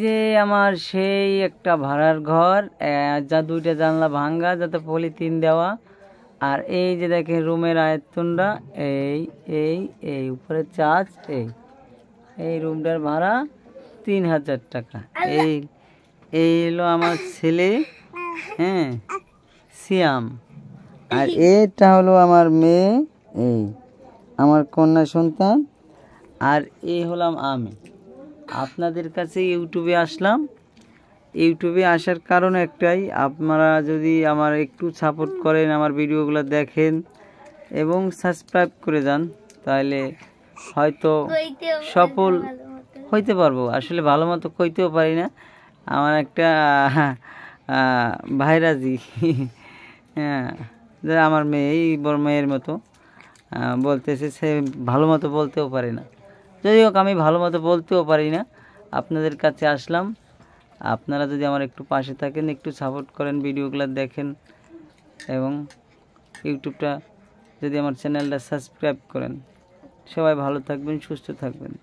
যে আমার সেই একটা ভাড়ার ঘর, যা দুইটা জানলা ভাঙ্গা, যাতে পলিথিন দেওয়া। আর এই যে দেখেন রুমের আয়তনটা, এই এই এই উপরে চার্জ, এই রুমটার ভাড়া 3000 টাকা। এই এই হলো আমার ছেলে, হ্যাঁ সিয়াম। আর এটা হলো আমার মেয়ে, এই আমার কন্যা সন্তান। আর এই হলাম আমি। আপনাদের কাছে ইউটিউবে আসলাম। ইউটিউবে আসার কারণ একটাই, আপনারা যদি আমার একটু সাপোর্ট করেন, আমার ভিডিওগুলো দেখেন এবং সাবস্ক্রাইব করে যান, তাহলে হয়তো সফল হইতে পারবো। আসলে ভালো মতো কইতেও পারি না। আমার একটা ভাইরাজি, হ্যাঁ, আমার মেয়ে, এই বড় মেয়ের মতো বলতেছে, সে ভালো মতো বলতেও পারে না। যাই হোক, আমি ভালো মতো বলতেও পারি না। আপনাদের কাছে আসলাম। আপনারা যদি আমার একটু পাশে থাকেন, একটু সাপোর্ট করেন, ভিডিওগুলো দেখেন এবং ইউটিউবটা যদি আমার চ্যানেলটা সাবস্ক্রাইব করেন। সবাই ভালো থাকবেন, সুস্থ থাকবেন।